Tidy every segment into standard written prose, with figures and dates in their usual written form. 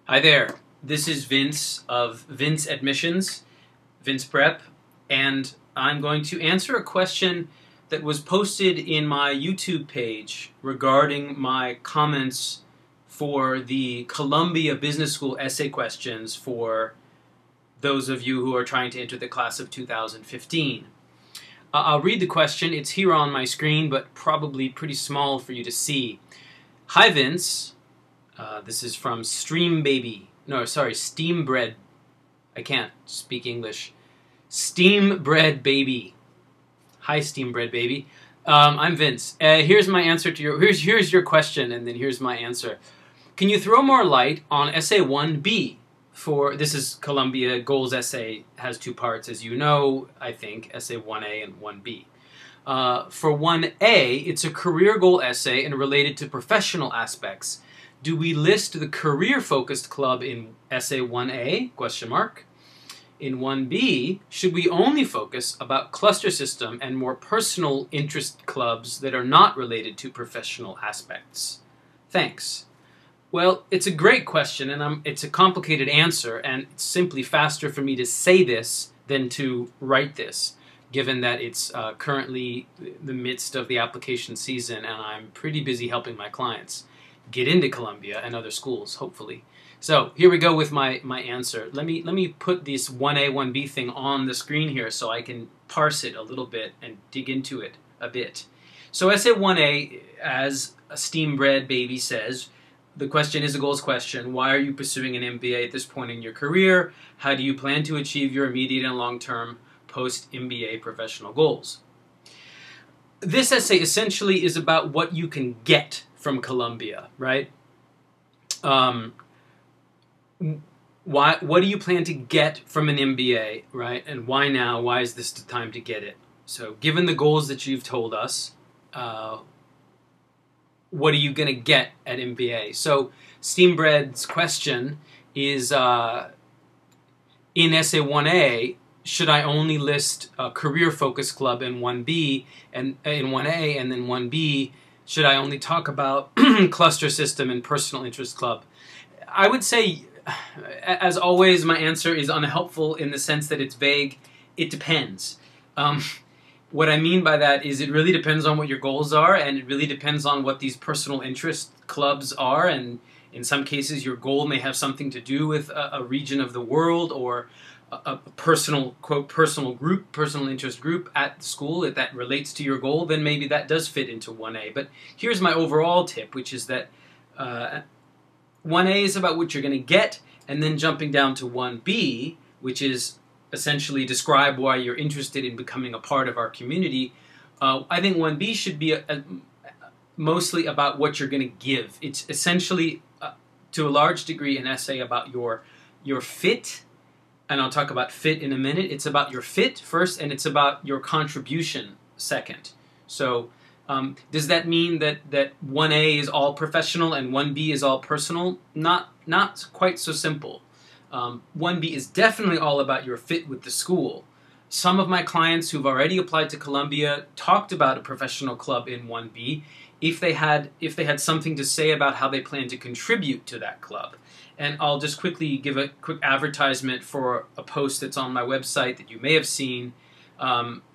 Hi there. This is Vince of Vince Admissions, Vince Prep, and I'm going to answer a question that was posted in my YouTube page regarding my comments for the Columbia Business School essay questions for those of you who are trying to enter the class of 2015. I'll read the question. It's here on my screen, but probably pretty small for you to see. Hi, Vince. This is from Steambread. I can't speak English. Steambread Baby. Hi, Steambread Baby. I'm Vince. Here's my answer to your. Here's your question, and then here's my answer. Can you throw more light on Essay 1B? This is Columbia Goals Essay, has two parts, as you know, I think, Essay 1A and 1B. For 1A, it's a career goal essay and related to professional aspects. Do we list the career-focused club in Essay 1A? Question mark. In 1B, should we only focus about cluster system and more personal interest clubs that are not related to professional aspects? Thanks. Well, it's a great question, and it's a complicated answer, and it's simply faster for me to say this than to write this, given that it's currently the midst of the application season, and I'm pretty busy helping my clients get into Columbia and other schools, hopefully. So here we go with my answer. Let me put this 1A, 1B thing on the screen here so I can parse it a little bit and dig into it a bit. So Essay 1A, as a Steambread Baby says, the question is a goals question. Why are you pursuing an MBA at this point in your career? How do you plan to achieve your immediate and long-term post-MBA professional goals? This essay essentially is about what you can get from Columbia, right? What do you plan to get from an MBA, right? And why now? Why is this the time to get it? So given the goals that you've told us, what are you going to get at MBA? So Steambread's question is, in Essay 1A, should I only list a career-focused club in 1B and in 1A, and then 1B, should I only talk about cluster system and personal interest club? I would say, as always, my answer is unhelpful in the sense that it's vague. It depends. What I mean by that is it really depends on what your goals are, and it really depends on what these personal interest clubs are, and in some cases your goal may have something to do with a region of the world or a personal, quote, personal group, personal interest group at the school. If that relates to your goal, then maybe that does fit into 1A. But here's my overall tip, which is that 1A is about what you're going to get, and then jumping down to 1B, which is essentially describe why you're interested in becoming a part of our community. I think 1B should be mostly about what you're going to give. It's essentially, to a large degree, an essay about your fit, and I'll talk about fit in a minute. It's about your fit first, and it's about your contribution second. So does that mean that 1A is all professional and 1B is all personal? Not quite so simple. 1B is definitely all about your fit with the school. Some of my clients who've already applied to Columbia talked about a professional club in 1B if they had something to say about how they plan to contribute to that club. And I'll just quickly give a quick advertisement for a post that's on my website that you may have seen.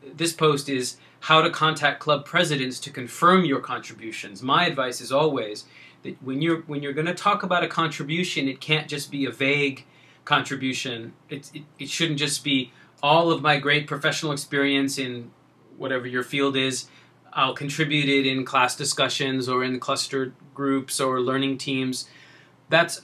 This post is how to contact club presidents to confirm your contributions. My advice is always that when you're going to talk about a contribution, it can't just be a vague contribution. It shouldn't just be all of my great professional experience in whatever your field is. I'll contribute it in class discussions or in cluster groups or learning teams. That's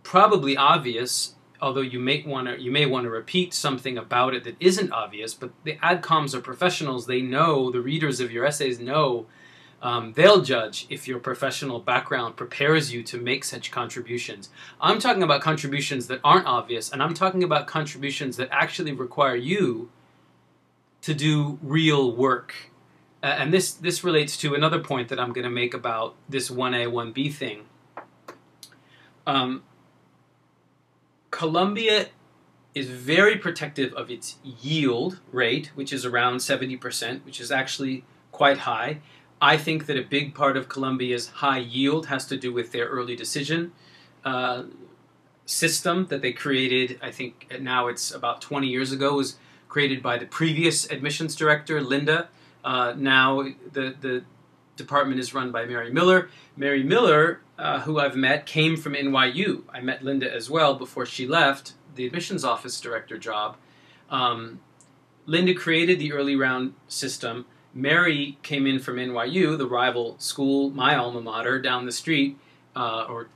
probably obvious, although you may want to repeat something about it that isn't obvious. But the AdComs are professionals. They know, the readers of your essays know. They'll judge if your professional background prepares you to make such contributions. I'm talking about contributions that aren't obvious, and I'm talking about contributions that actually require you to do real work. And this relates to another point that I'm going to make about this 1A, 1B thing. Columbia is very protective of its yield rate, which is around 70%, which is actually quite high. I think that a big part of Columbia's high yield has to do with their early decision system that they created, I think now it's about 20 years ago, was created by the previous admissions director, Linda. Now the department is run by Mary Miller. Mary Miller, who I've met, came from NYU. I met Linda as well before she left the admissions office director job. Linda created the early round system. Mary came in from NYU, the rival school, my alma mater, down the street, or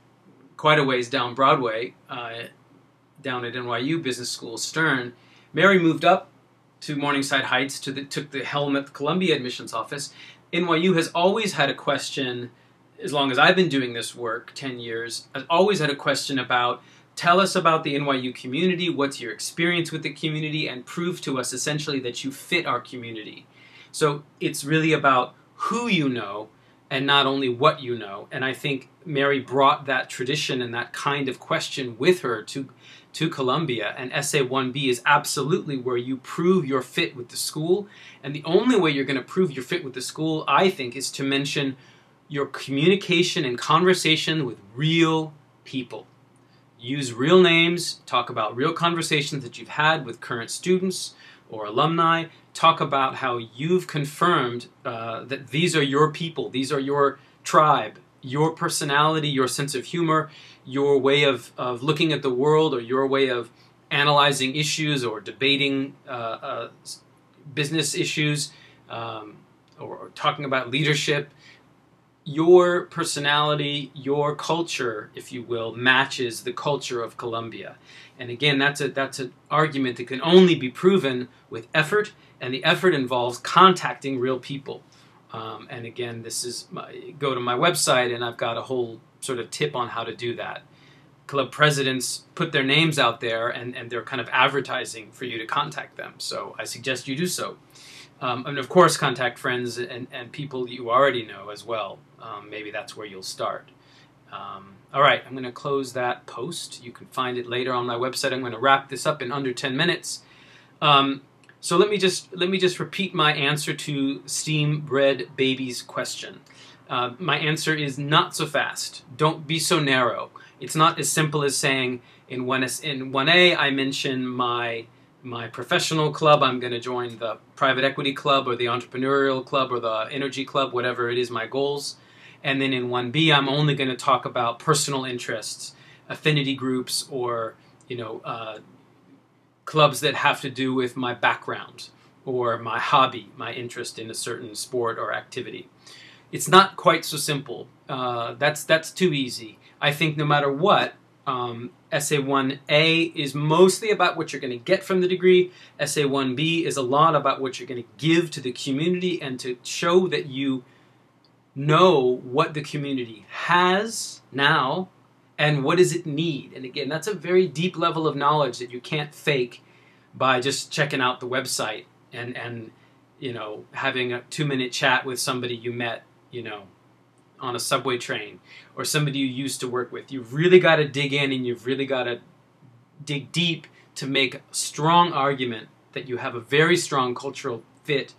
quite a ways down Broadway, down at NYU Business School, Stern. Mary moved up to Morningside Heights, took the helm at the Columbia admissions office. NYU has always had a question, as long as I've been doing this work, 10 years, has always had a question about, tell us about the NYU community, what's your experience with the community, and prove to us essentially that you fit our community. So it's really about who you know and not only what you know. And I think Mary brought that tradition and that kind of question with her to Columbia. And Essay 1B is absolutely where you prove your fit with the school. And the only way you're going to prove your fit with the school, I think, is to mention your communication and conversation with real people. Use real names, talk about real conversations that you've had with current students or alumni. Talk about how you've confirmed that these are your people, these are your tribe, your personality, your sense of humor, your way of looking at the world, or your way of analyzing issues or debating business issues, or talking about leadership. Your personality, your culture, if you will, matches the culture of Columbia. And again, that's an argument that can only be proven with effort, and the effort involves contacting real people. And again, go to my website, and I've got a whole sort of tip on how to do that. Club presidents put their names out there, and they're kind of advertising for you to contact them. So I suggest you do so. And of course, contact friends and people you already know as well. Maybe that's where you'll start. All right, I'm going to close that post. You can find it later on my website. I'm going to wrap this up in under 10 minutes. So let me just repeat my answer to Steam Bred Baby's question. My answer is not so fast. Don't be so narrow. It's not as simple as saying in 1A I mention my professional club. I'm going to join the private equity club or the entrepreneurial club or the energy club, whatever it is, my goals. And then in 1B, I'm only going to talk about personal interests, affinity groups, or clubs that have to do with my background or my hobby, my interest in a certain sport or activity. It's not quite so simple. That's too easy. I think no matter what, Essay 1A is mostly about what you're going to get from the degree. Essay 1B is a lot about what you're going to give to the community and to show that you know what the community has now and what does it need. And again, that's a very deep level of knowledge that you can't fake by just checking out the website and having a 2-minute chat with somebody you met, on a subway train, or somebody you used to work with. You've really got to dig in, and you've really got to dig deep to make a strong argument that you have a very strong cultural fit.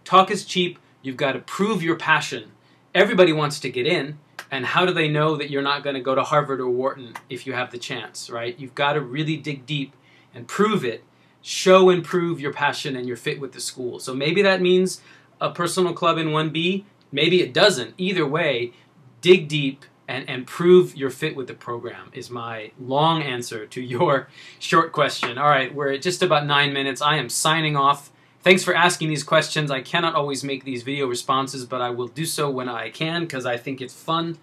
Talk is cheap. You've got to prove your passion. Everybody wants to get in, and how do they know that you're not going to go to Harvard or Wharton if you have the chance, right? You've got to really dig deep and prove it. Show and prove your passion and your fit with the school. So maybe that means a personal club in 1B. Maybe it doesn't. Either way, dig deep and prove your fit with the program is my long answer to your short question. All right, we're at just about 9 minutes. I am signing off. Thanks for asking these questions. I cannot always make these video responses, but I will do so when I can because I think it's fun.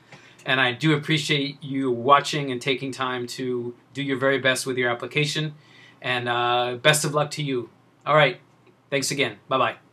And I do appreciate you watching and taking time to do your very best with your application. And best of luck to you. All right, thanks again. Bye-bye.